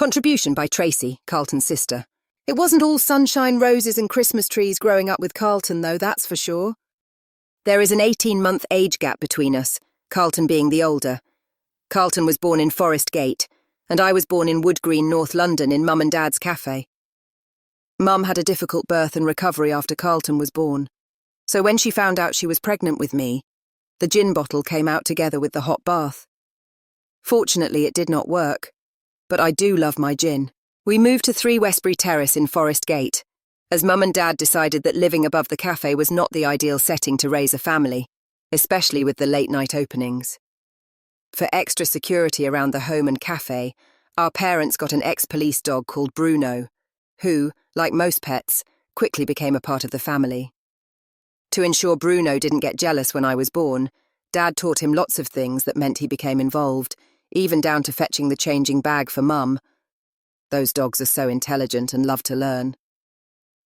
Contribution by Tracy, Carlton's sister. It wasn't all sunshine, roses and Christmas trees growing up with Carlton, though, that's for sure. There is an 18-month age gap between us, Carlton being the older. Carlton was born in Forest Gate, and I was born in Wood Green, North London, in Mum and Dad's cafe. Mum had a difficult birth and recovery after Carlton was born, so when she found out she was pregnant with me, the gin bottle came out together with the hot bath. Fortunately, it did not work, but I do love my gin. We moved to 3 Westbury Terrace in Forest Gate, as Mum and Dad decided that living above the cafe was not the ideal setting to raise a family, especially with the late-night openings. For extra security around the home and cafe, our parents got an ex-police dog called Bruno, who, like most pets, quickly became a part of the family. To ensure Bruno didn't get jealous when I was born, Dad taught him lots of things that meant he became involved, even down to fetching the changing bag for Mum. Those dogs are so intelligent and love to learn.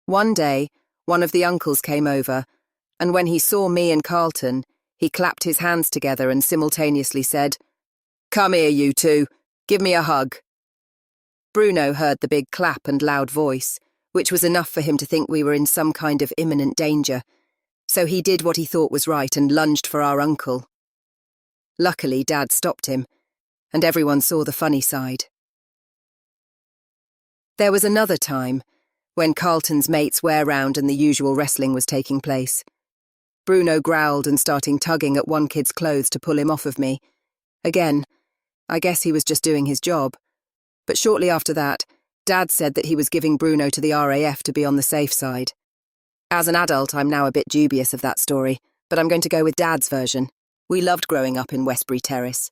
One day, one of the uncles came over, and when he saw me and Carlton, he clapped his hands together and simultaneously said, "Come here, you two. Give me a hug." Bruno heard the big clap and loud voice, which was enough for him to think we were in some kind of imminent danger, so he did what he thought was right and lunged for our uncle. Luckily, Dad stopped him, and everyone saw the funny side. There was another time, when Carlton's mates were round and the usual wrestling was taking place. Bruno growled and started tugging at one kid's clothes to pull him off of me. Again, I guess he was just doing his job. But shortly after that, Dad said that he was giving Bruno to the RAF to be on the safe side. As an adult, I'm now a bit dubious of that story, but I'm going to go with Dad's version. We loved growing up in Westbury Terrace.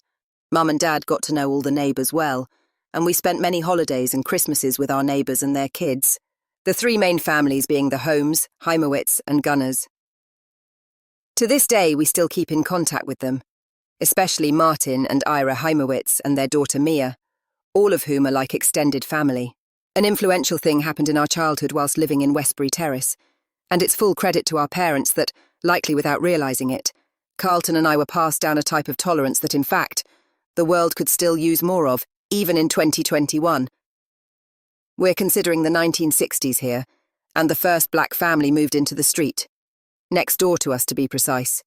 Mum and Dad got to know all the neighbours well, and we spent many holidays and Christmases with our neighbours and their kids, the 3 main families being the Holmes, Heimowitz and Gunners. To this day, we still keep in contact with them, especially Martin and Ira Heimowitz and their daughter Mia, all of whom are like extended family. An influential thing happened in our childhood whilst living in Westbury Terrace, and it's full credit to our parents that, likely without realising it, Carlton and I were passed down a type of tolerance that, in fact, the world could still use more of, even in 2021. We're considering the 1960s here, and the first black family moved into the street, next door to us to be precise.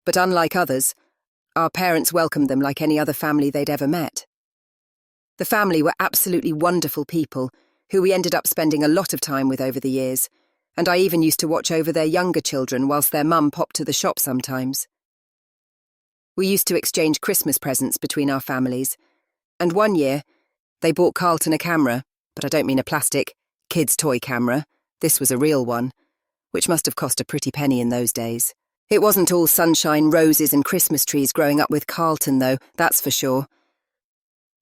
But unlike others, our parents welcomed them like any other family they'd ever met. The family were absolutely wonderful people, who we ended up spending a lot of time with over the years, and I even used to watch over their younger children whilst their mum popped to the shop sometimes. We used to exchange Christmas presents between our families, and one year, they bought Carlton a camera, but I don't mean a plastic, kid's toy camera. This was a real one, which must have cost a pretty penny in those days. It wasn't all sunshine, roses and Christmas trees growing up with Carlton, though, that's for sure.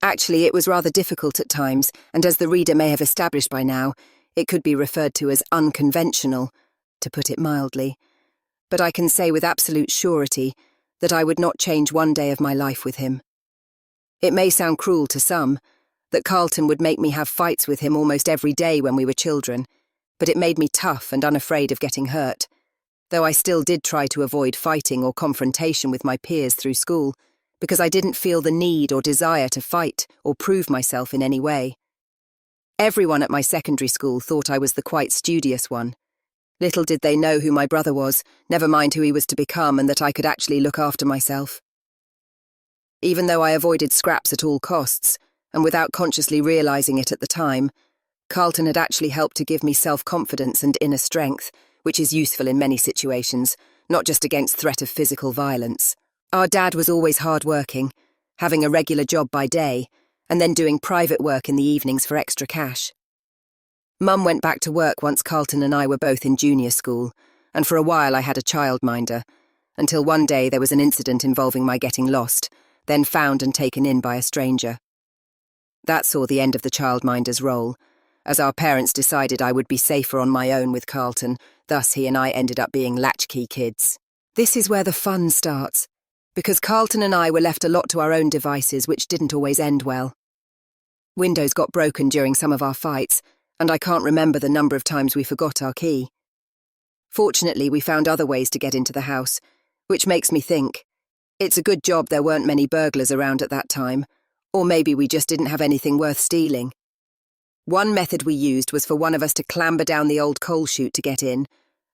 Actually, it was rather difficult at times, and as the reader may have established by now, it could be referred to as unconventional, to put it mildly. But I can say with absolute surety that I would not change one day of my life with him. It may sound cruel to some, that Carlton would make me have fights with him almost every day when we were children, but it made me tough and unafraid of getting hurt, though I still did try to avoid fighting or confrontation with my peers through school, because I didn't feel the need or desire to fight or prove myself in any way. Everyone at my secondary school thought I was the quite studious one. Little did they know who my brother was, never mind who he was to become, and that I could actually look after myself. Even though I avoided scraps at all costs, and without consciously realising it at the time, Carlton had actually helped to give me self-confidence and inner strength, which is useful in many situations, not just against threat of physical violence. Our dad was always hard-working, having a regular job by day, and then doing private work in the evenings for extra cash. Mum went back to work once Carlton and I were both in junior school, and for a while I had a childminder, until one day there was an incident involving my getting lost, then found and taken in by a stranger. That saw the end of the childminder's role, as our parents decided I would be safer on my own with Carlton, thus he and I ended up being latchkey kids. This is where the fun starts, because Carlton and I were left a lot to our own devices, which didn't always end well. Windows got broken during some of our fights, and I can't remember the number of times we forgot our key. Fortunately, we found other ways to get into the house, which makes me think, it's a good job there weren't many burglars around at that time, or maybe we just didn't have anything worth stealing. One method we used was for one of us to clamber down the old coal chute to get in.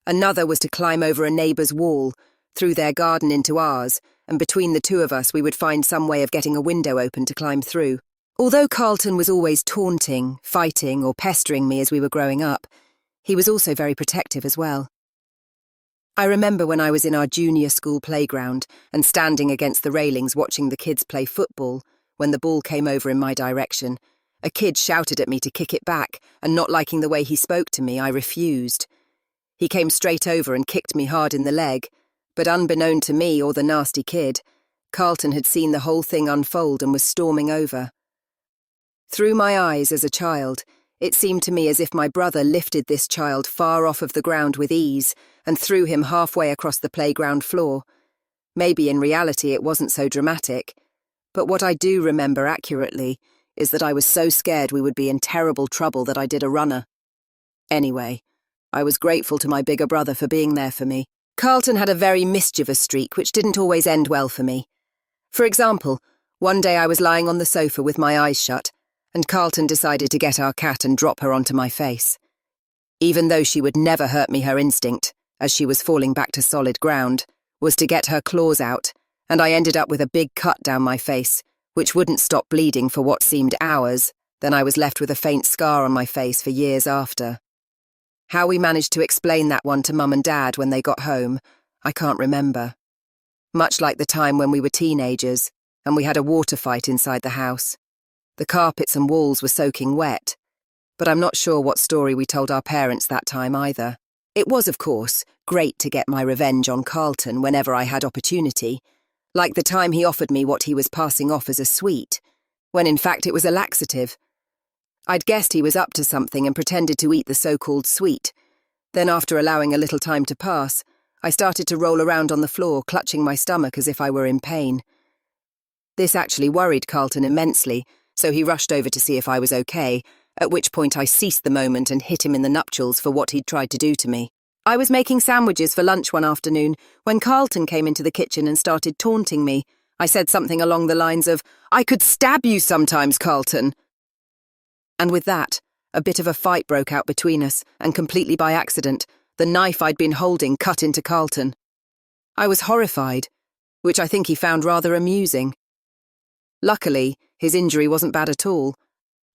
Another was to climb over a neighbour's wall, through their garden into ours, and between the two of us we would find some way of getting a window open to climb through. Although Carlton was always taunting, fighting, or pestering me as we were growing up, he was also very protective as well. I remember when I was in our junior school playground and standing against the railings watching the kids play football, when the ball came over in my direction, a kid shouted at me to kick it back, and not liking the way he spoke to me, I refused. He came straight over and kicked me hard in the leg, but unbeknown to me or the nasty kid, Carlton had seen the whole thing unfold and was storming over. Through my eyes as a child, it seemed to me as if my brother lifted this child far off of the ground with ease and threw him halfway across the playground floor. Maybe in reality it wasn't so dramatic, but what I do remember accurately is that I was so scared we would be in terrible trouble that I did a runner. Anyway, I was grateful to my bigger brother for being there for me. Carlton had a very mischievous streak which didn't always end well for me. For example, one day I was lying on the sofa with my eyes shut, and Carlton decided to get our cat and drop her onto my face. Even though she would never hurt me, her instinct, as she was falling back to solid ground, was to get her claws out, and I ended up with a big cut down my face, which wouldn't stop bleeding for what seemed hours. Then I was left with a faint scar on my face for years after. How we managed to explain that one to Mum and Dad when they got home, I can't remember. Much like the time when we were teenagers, and we had a water fight inside the house. The carpets and walls were soaking wet, but I'm not sure what story we told our parents that time either. It was, of course, great to get my revenge on Carlton whenever I had opportunity, like the time he offered me what he was passing off as a sweet, when in fact it was a laxative. I'd guessed he was up to something and pretended to eat the so-called sweet. Then after allowing a little time to pass, I started to roll around on the floor, clutching my stomach as if I were in pain. This actually worried Carlton immensely, so he rushed over to see if I was okay, at which point I seized the moment and hit him in the nuptials for what he'd tried to do to me. I was making sandwiches for lunch one afternoon when Carlton came into the kitchen and started taunting me. I said something along the lines of, "I could stab you sometimes, Carlton." And with that, a bit of a fight broke out between us, and completely by accident, the knife I'd been holding cut into Carlton. I was horrified, which I think he found rather amusing. Luckily, his injury wasn't bad at all,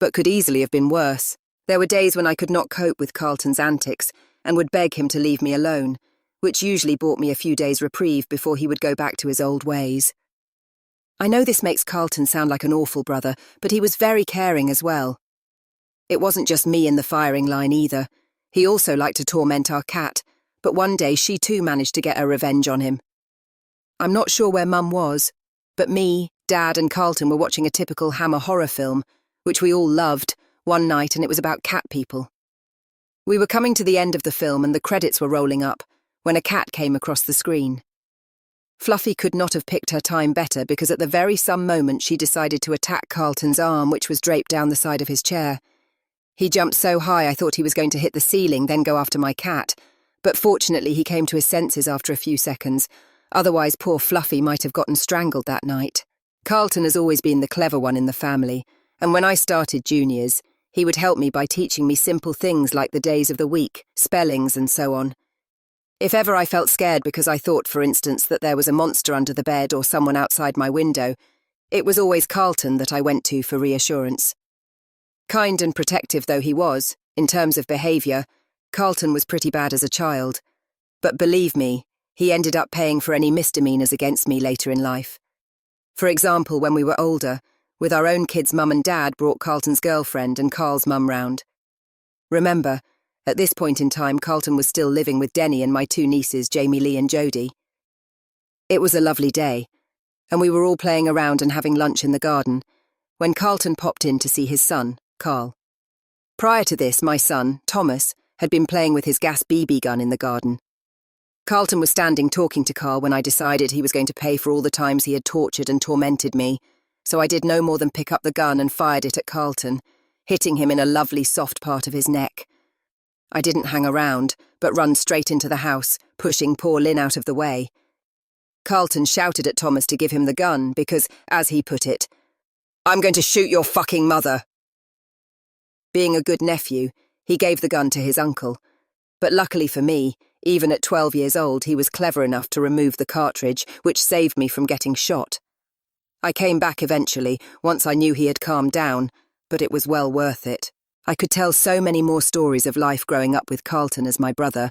but could easily have been worse. There were days when I could not cope with Carlton's antics and would beg him to leave me alone, which usually bought me a few days' reprieve before he would go back to his old ways. I know this makes Carlton sound like an awful brother, but he was very caring as well. It wasn't just me in the firing line either. He also liked to torment our cat, but one day she too managed to get her revenge on him. I'm not sure where Mum was, but me, Dad and Carlton were watching a typical Hammer horror film, which we all loved, one night, and it was about cat people. We were coming to the end of the film and the credits were rolling up when a cat came across the screen. Fluffy could not have picked her time better because at the very some moment she decided to attack Carlton's arm, which was draped down the side of his chair. He jumped so high I thought he was going to hit the ceiling, then go after my cat, but fortunately he came to his senses after a few seconds. Otherwise poor Fluffy might have gotten strangled that night. Carlton has always been the clever one in the family, and when I started juniors, he would help me by teaching me simple things like the days of the week, spellings and so on. If ever I felt scared because I thought, for instance, that there was a monster under the bed or someone outside my window, it was always Carlton that I went to for reassurance. Kind and protective though he was, in terms of behaviour, Carlton was pretty bad as a child. But believe me, he ended up paying for any misdemeanours against me later in life. For example, when we were older, with our own kids' mum and dad brought Carlton's girlfriend and Carl's mum round. Remember, at this point in time, Carlton was still living with Denny and my two nieces, Jamie Lee and Jodie. It was a lovely day, and we were all playing around and having lunch in the garden, when Carlton popped in to see his son, Carl. Prior to this, my son, Thomas, had been playing with his gas BB gun in the garden. Carlton was standing talking to Carl when I decided he was going to pay for all the times he had tortured and tormented me, so I did no more than pick up the gun and fired it at Carlton, hitting him in a lovely soft part of his neck. I didn't hang around, but run straight into the house, pushing poor Lynn out of the way. Carlton shouted at Thomas to give him the gun because, as he put it, "I'm going to shoot your fucking mother." Being a good nephew, he gave the gun to his uncle. But luckily for me, even at 12 years old, he was clever enough to remove the cartridge, which saved me from getting shot. I came back eventually, once I knew he had calmed down, but it was well worth it. I could tell so many more stories of life growing up with Carlton as my brother.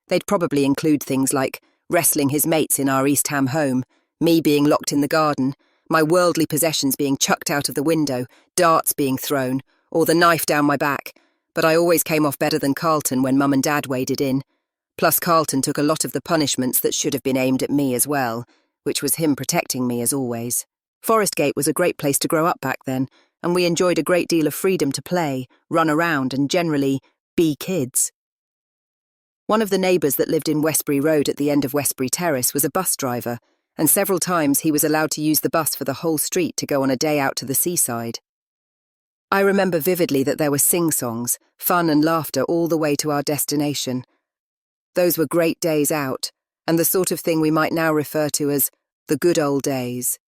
They'd probably include things like wrestling his mates in our East Ham home, me being locked in the garden, my worldly possessions being chucked out of the window, darts being thrown, or the knife down my back, but I always came off better than Carlton when Mum and Dad waded in. Plus Carlton took a lot of the punishments that should have been aimed at me as well, which was him protecting me as always. Forest Gate was a great place to grow up back then, and we enjoyed a great deal of freedom to play, run around, and generally be kids. One of the neighbours that lived in Westbury Road at the end of Westbury Terrace was a bus driver, and several times he was allowed to use the bus for the whole street to go on a day out to the seaside. I remember vividly that there were sing-songs, fun and laughter all the way to our destination. Those were great days out, and the sort of thing we might now refer to as the good old days.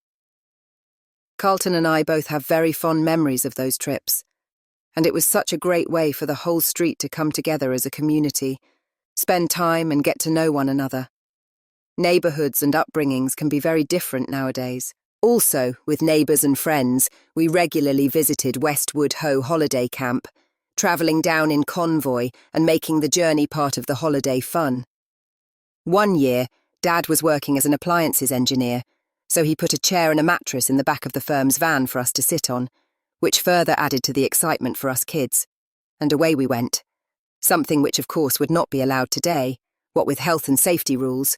Carlton and I both have very fond memories of those trips, and it was such a great way for the whole street to come together as a community, spend time and get to know one another. Neighbourhoods and upbringings can be very different nowadays. Also, with neighbours and friends, we regularly visited Westwood Ho holiday camp, travelling down in convoy and making the journey part of the holiday fun. One year, Dad was working as an appliances engineer, so he put a chair and a mattress in the back of the firm's van for us to sit on, which further added to the excitement for us kids. And away we went. Something which of course would not be allowed today, what with health and safety rules.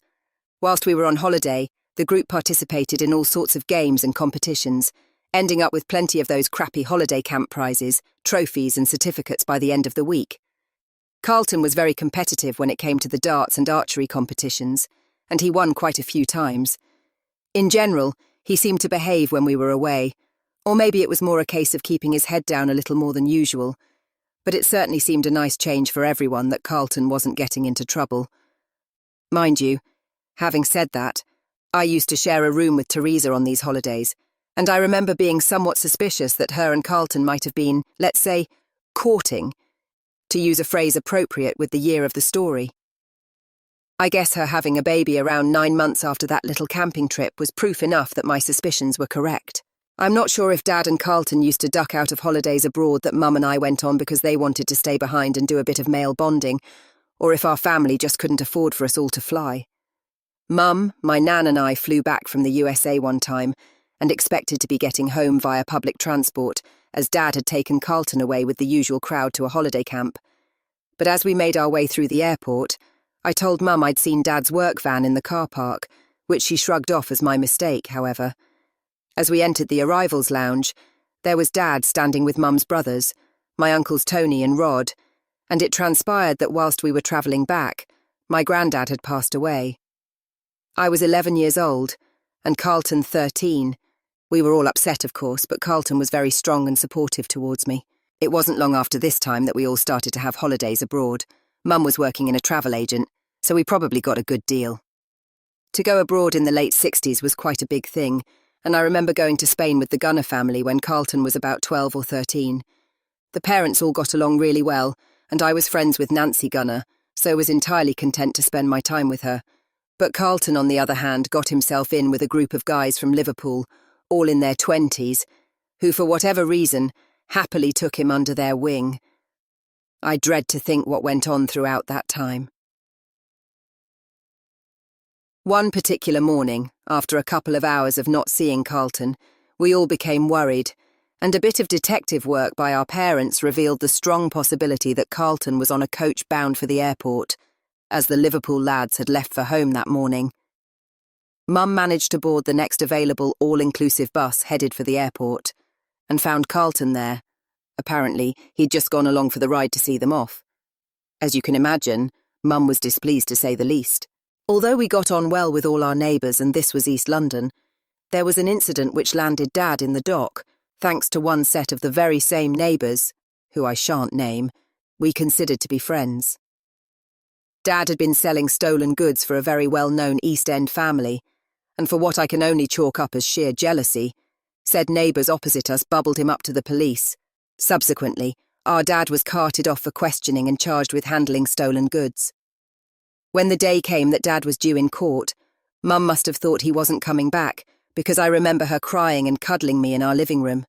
Whilst we were on holiday, the group participated in all sorts of games and competitions, ending up with plenty of those crappy holiday camp prizes, trophies and certificates by the end of the week. Carlton was very competitive when it came to the darts and archery competitions, and he won quite a few times. In general, he seemed to behave when we were away, or maybe it was more a case of keeping his head down a little more than usual, but it certainly seemed a nice change for everyone that Carlton wasn't getting into trouble. Mind you, having said that, I used to share a room with Teresa on these holidays, and I remember being somewhat suspicious that her and Carlton might have been, let's say, courting, to use a phrase appropriate with the year of the story. I guess her having a baby around 9 months after that little camping trip was proof enough that my suspicions were correct. I'm not sure if Dad and Carlton used to duck out of holidays abroad that Mum and I went on because they wanted to stay behind and do a bit of male bonding, or if our family just couldn't afford for us all to fly. Mum, my nan and I flew back from the USA one time and expected to be getting home via public transport, as Dad had taken Carlton away with the usual crowd to a holiday camp. But as we made our way through the airport, I told Mum I'd seen Dad's work van in the car park, which she shrugged off as my mistake, however. As we entered the arrivals lounge, there was Dad standing with Mum's brothers, my uncles Tony and Rod, and it transpired that whilst we were travelling back, my granddad had passed away. I was 11 years old, and Carlton 13. We were all upset, of course, but Carlton was very strong and supportive towards me. It wasn't long after this time that we all started to have holidays abroad. Mum was working in a travel agent, so we probably got a good deal. To go abroad in the late 60s was quite a big thing, and I remember going to Spain with the Gunner family when Carlton was about 12 or 13. The parents all got along really well, and I was friends with Nancy Gunner, so was entirely content to spend my time with her. But Carlton, on the other hand, got himself in with a group of guys from Liverpool, all in their 20s, who, for whatever reason, happily took him under their wing. I dread to think what went on throughout that time. One particular morning, after a couple of hours of not seeing Carlton, we all became worried, and a bit of detective work by our parents revealed the strong possibility that Carlton was on a coach bound for the airport, as the Liverpool lads had left for home that morning. Mum managed to board the next available all-inclusive bus headed for the airport, and found Carlton there. Apparently, he'd just gone along for the ride to see them off. As you can imagine, Mum was displeased to say the least. Although we got on well with all our neighbours and this was East London, there was an incident which landed Dad in the dock, thanks to one set of the very same neighbours, who I shan't name, we considered to be friends. Dad had been selling stolen goods for a very well-known East End family, and for what I can only chalk up as sheer jealousy, said neighbours opposite us bubbled him up to the police. Subsequently, our dad was carted off for questioning and charged with handling stolen goods. When the day came that Dad was due in court, Mum must have thought he wasn't coming back, because I remember her crying and cuddling me in our living room.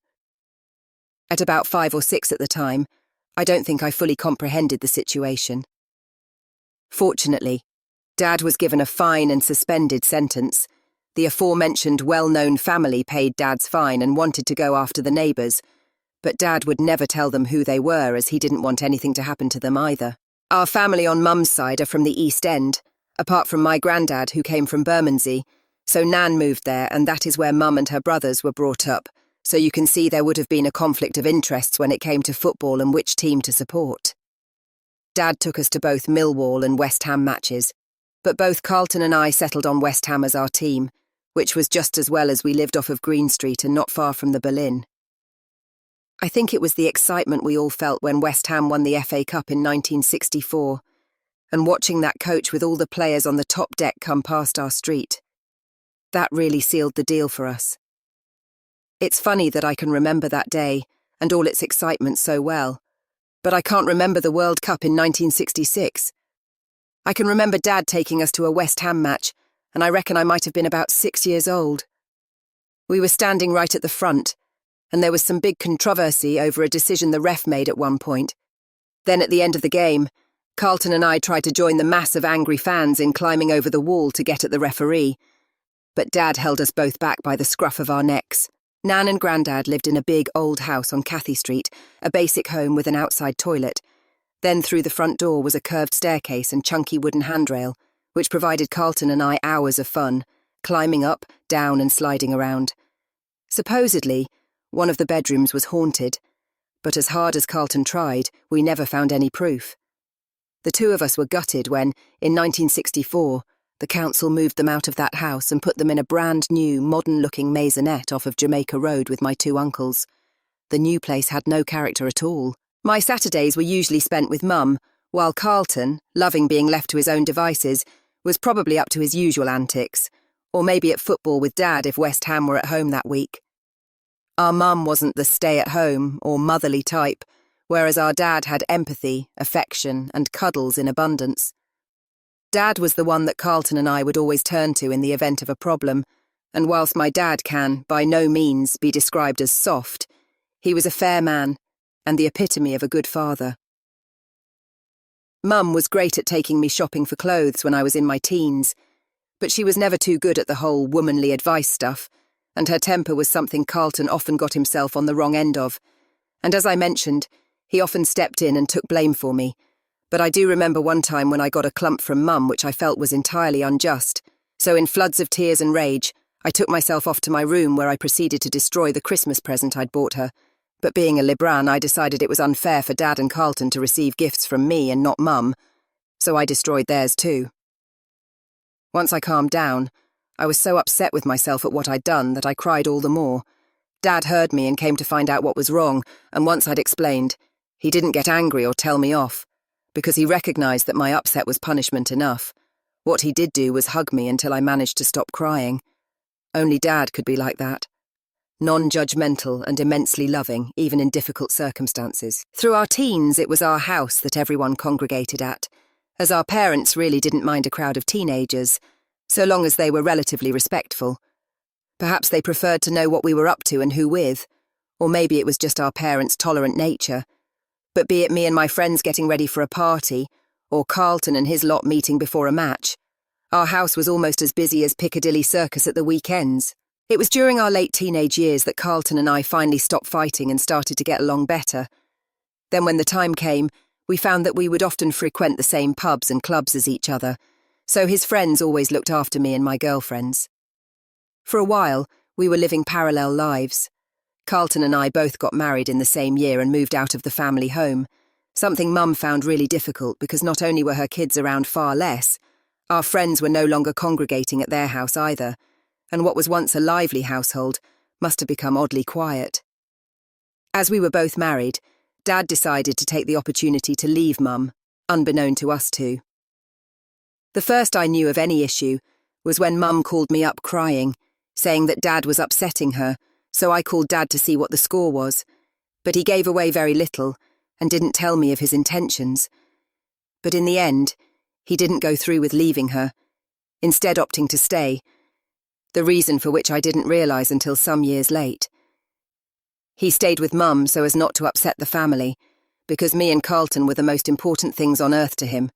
At about 5 or 6 at the time, I don't think I fully comprehended the situation. Fortunately, Dad was given a fine and suspended sentence. The aforementioned well-known family paid Dad's fine and wanted to go after the neighbours, but Dad would never tell them who they were, as he didn't want anything to happen to them either. Our family on Mum's side are from the East End, apart from my granddad, who came from Bermondsey, so Nan moved there, and that is where Mum and her brothers were brought up, so you can see there would have been a conflict of interests when it came to football and which team to support. Dad took us to both Millwall and West Ham matches, but both Carlton and I settled on West Ham as our team, which was just as well as we lived off of Green Street and not far from the Boleyn. I think it was the excitement we all felt when West Ham won the FA Cup in 1964, and watching that coach with all the players on the top deck come past our street. That really sealed the deal for us. It's funny that I can remember that day and all its excitement so well, but I can't remember the World Cup in 1966. I can remember Dad taking us to a West Ham match, and I reckon I might have been about 6 years old. We were standing right at the front, and there was some big controversy over a decision the ref made at one point. Then at the end of the game, Carlton and I tried to join the mass of angry fans in climbing over the wall to get at the referee, but Dad held us both back by the scruff of our necks. Nan and Grandad lived in a big old house on Cathy Street, a basic home with an outside toilet. Then through the front door was a curved staircase and chunky wooden handrail, which provided Carlton and I hours of fun, climbing up, down and sliding around. Supposedly, one of the bedrooms was haunted, but as hard as Carlton tried, we never found any proof. The two of us were gutted when, in 1964, the council moved them out of that house and put them in a brand new, modern-looking maisonette off of Jamaica Road with my two uncles. The new place had no character at all. My Saturdays were usually spent with Mum, while Carlton, loving being left to his own devices, was probably up to his usual antics, or maybe at football with Dad if West Ham were at home that week. Our Mum wasn't the stay-at-home or motherly type, whereas our Dad had empathy, affection, and cuddles in abundance. Dad was the one that Carlton and I would always turn to in the event of a problem, and whilst my dad can, by no means, be described as soft, he was a fair man and the epitome of a good father. Mum was great at taking me shopping for clothes when I was in my teens, but she was never too good at the whole womanly advice stuff, and her temper was something Carlton often got himself on the wrong end of, and as I mentioned, he often stepped in and took blame for me. But I do remember one time when I got a clump from Mum which I felt was entirely unjust, so in floods of tears and rage, I took myself off to my room where I proceeded to destroy the Christmas present I'd bought her. But being a Libran, I decided it was unfair for Dad and Carlton to receive gifts from me and not Mum, so I destroyed theirs too. Once I calmed down, I was so upset with myself at what I'd done that I cried all the more. Dad heard me and came to find out what was wrong, and once I'd explained, he didn't get angry or tell me off, because he recognised that my upset was punishment enough. What he did do was hug me until I managed to stop crying. Only Dad could be like that. Non-judgmental and immensely loving, even in difficult circumstances. Through our teens, it was our house that everyone congregated at, as our parents really didn't mind a crowd of teenagers, so long as they were relatively respectful. Perhaps they preferred to know what we were up to and who with, or maybe it was just our parents' tolerant nature. But be it me and my friends getting ready for a party, or Carlton and his lot meeting before a match, our house was almost as busy as Piccadilly Circus at the weekends. It was during our late teenage years that Carlton and I finally stopped fighting and started to get along better. Then when the time came, we found that we would often frequent the same pubs and clubs as each other, so his friends always looked after me and my girlfriends. For a while, we were living parallel lives. Carlton and I both got married in the same year and moved out of the family home, something Mum found really difficult because not only were her kids around far less, our friends were no longer congregating at their house either, and what was once a lively household must have become oddly quiet. As we were both married, Dad decided to take the opportunity to leave Mum, unbeknown to us two. The first I knew of any issue was when Mum called me up crying, saying that Dad was upsetting her, so I called Dad to see what the score was, but he gave away very little, and didn't tell me of his intentions. But in the end, he didn't go through with leaving her, instead opting to stay, the reason for which I didn't realise until some years late. He stayed with Mum so as not to upset the family, because me and Carlton were the most important things on earth to him,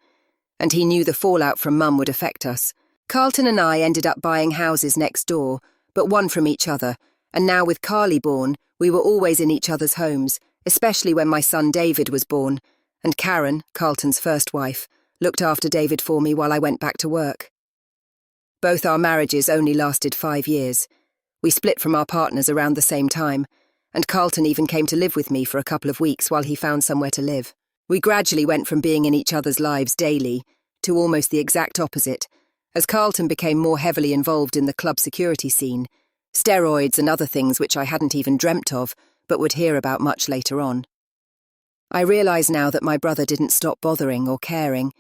and he knew the fallout from Mum would affect us. Carlton and I ended up buying houses next door, but one from each other, and now with Carly born, we were always in each other's homes, especially when my son David was born, and Karen, Carlton's first wife, looked after David for me while I went back to work. Both our marriages only lasted 5 years. We split from our partners around the same time, and Carlton even came to live with me for a couple of weeks while he found somewhere to live. We gradually went from being in each other's lives daily to almost the exact opposite, as Carlton became more heavily involved in the club security scene, steroids and other things which I hadn't even dreamt of, but would hear about much later on. I realise now that my brother didn't stop bothering or caring.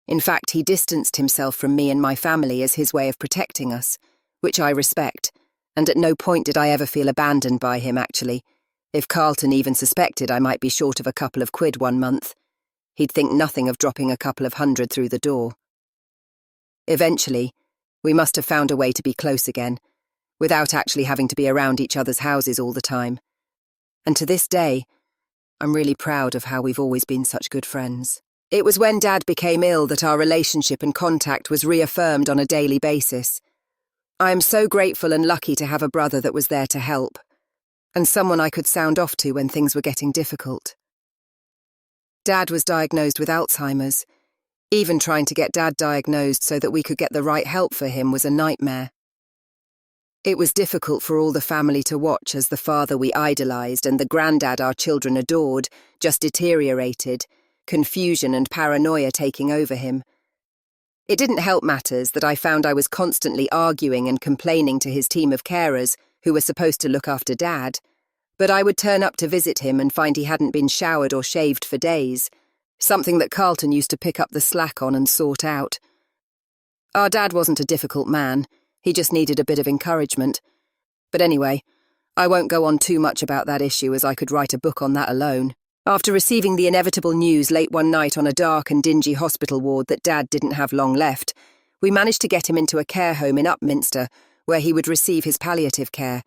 In fact, he distanced himself from me and my family as his way of protecting us, which I respect, and at no point did I ever feel abandoned by him, actually. If Carlton even suspected I might be short of a couple of quid one month, he'd think nothing of dropping a couple of hundred through the door. Eventually, we must have found a way to be close again, without actually having to be around each other's houses all the time. And to this day, I'm really proud of how we've always been such good friends. It was when Dad became ill that our relationship and contact was reaffirmed on a daily basis. I am so grateful and lucky to have a brother that was there to help, and someone I could sound off to when things were getting difficult. Dad was diagnosed with Alzheimer's. Even trying to get Dad diagnosed so that we could get the right help for him was a nightmare. It was difficult for all the family to watch as the father we idolised and the granddad our children adored just deteriorated, confusion and paranoia taking over him. It didn't help matters that I found I was constantly arguing and complaining to his team of carers who were supposed to look after Dad, but I would turn up to visit him and find he hadn't been showered or shaved for days, something that Carlton used to pick up the slack on and sort out. Our dad wasn't a difficult man, he just needed a bit of encouragement. But anyway, I won't go on too much about that issue as I could write a book on that alone. After receiving the inevitable news late one night on a dark and dingy hospital ward that Dad didn't have long left, we managed to get him into a care home in Upminster, where he would receive his palliative care,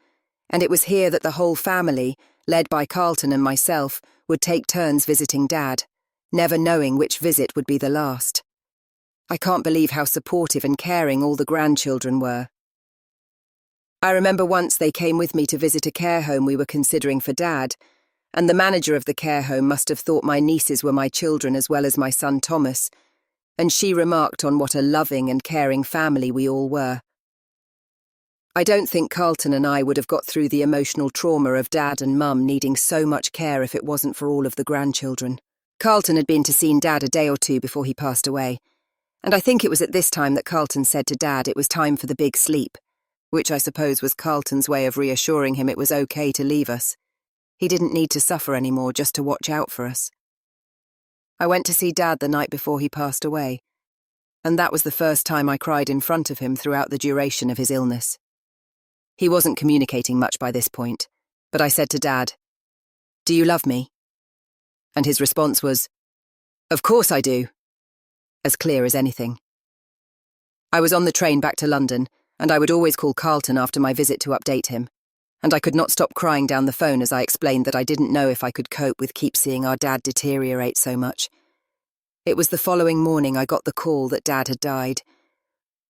and it was here that the whole family, led by Carlton and myself, would take turns visiting Dad, never knowing which visit would be the last. I can't believe how supportive and caring all the grandchildren were. I remember once they came with me to visit a care home we were considering for Dad, and the manager of the care home must have thought my nieces were my children as well as my son Thomas, and she remarked on what a loving and caring family we all were. I don't think Carlton and I would have got through the emotional trauma of Dad and Mum needing so much care if it wasn't for all of the grandchildren. Carlton had been to see Dad a day or two before he passed away, and I think it was at this time that Carlton said to Dad it was time for the big sleep, which I suppose was Carlton's way of reassuring him it was okay to leave us. He didn't need to suffer anymore just to watch out for us. I went to see Dad the night before he passed away, and that was the first time I cried in front of him throughout the duration of his illness. He wasn't communicating much by this point, but I said to Dad, "Do you love me?" And his response was, "Of course I do," as clear as anything. I was on the train back to London, and I would always call Carlton after my visit to update him, and I could not stop crying down the phone as I explained that I didn't know if I could cope with keep seeing our Dad deteriorate so much. It was the following morning I got the call that Dad had died.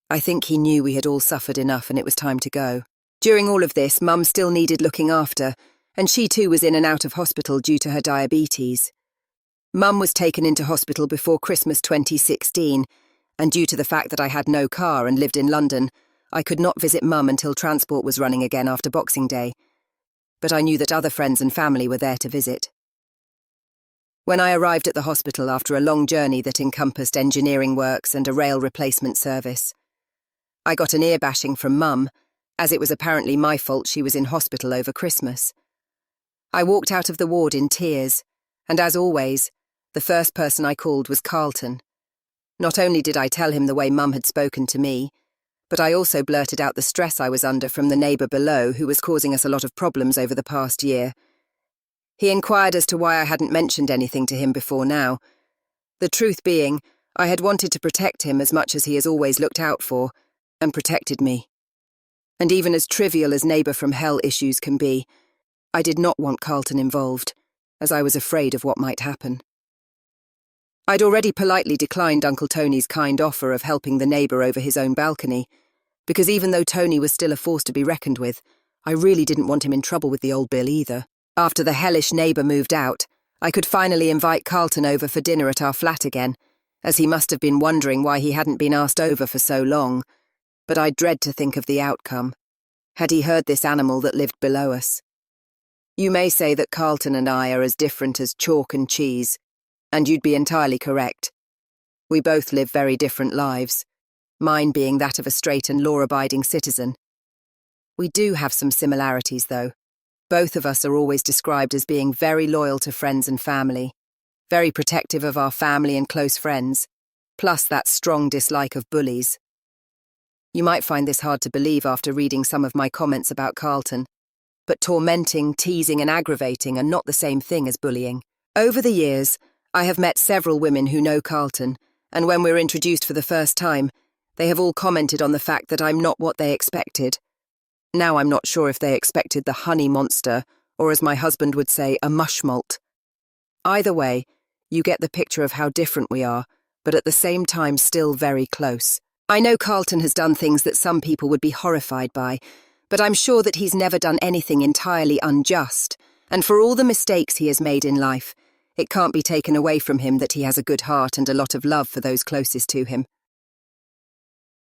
I think he knew we had all suffered enough and it was time to go. During all of this, Mum still needed looking after, and she too was in and out of hospital due to her diabetes. Mum was taken into hospital before Christmas 2016, and due to the fact that I had no car and lived in London, I could not visit Mum until transport was running again after Boxing Day. But I knew that other friends and family were there to visit. When I arrived at the hospital after a long journey that encompassed engineering works and a rail replacement service, I got an ear bashing from Mum, as it was apparently my fault she was in hospital over Christmas. I walked out of the ward in tears, and as always, the first person I called was Carlton. Not only did I tell him the way Mum had spoken to me, but I also blurted out the stress I was under from the neighbour below who was causing us a lot of problems over the past year. He inquired as to why I hadn't mentioned anything to him before now. The truth being, I had wanted to protect him as much as he has always looked out for, and protected me. And even as trivial as neighbour from hell issues can be, I did not want Carlton involved, as I was afraid of what might happen. I'd already politely declined Uncle Tony's kind offer of helping the neighbour over his own balcony, because even though Tony was still a force to be reckoned with, I really didn't want him in trouble with the old Bill either. After the hellish neighbour moved out, I could finally invite Carlton over for dinner at our flat again, as he must have been wondering why he hadn't been asked over for so long. But I dread to think of the outcome, had he heard this animal that lived below us. You may say that Carlton and I are as different as chalk and cheese, and you'd be entirely correct. We both live very different lives, mine being that of a straight and law-abiding citizen. We do have some similarities, though. Both of us are always described as being very loyal to friends and family, very protective of our family and close friends, plus that strong dislike of bullies. You might find this hard to believe after reading some of my comments about Carlton, but tormenting, teasing and aggravating are not the same thing as bullying. Over the years, I have met several women who know Carlton, and when we're introduced for the first time, they have all commented on the fact that I'm not what they expected. Now I'm not sure if they expected the honey monster, or as my husband would say, a mushmalt. Either way, you get the picture of how different we are, but at the same time still very close. I know Carlton has done things that some people would be horrified by, but I'm sure that he's never done anything entirely unjust, and for all the mistakes he has made in life, it can't be taken away from him that he has a good heart and a lot of love for those closest to him.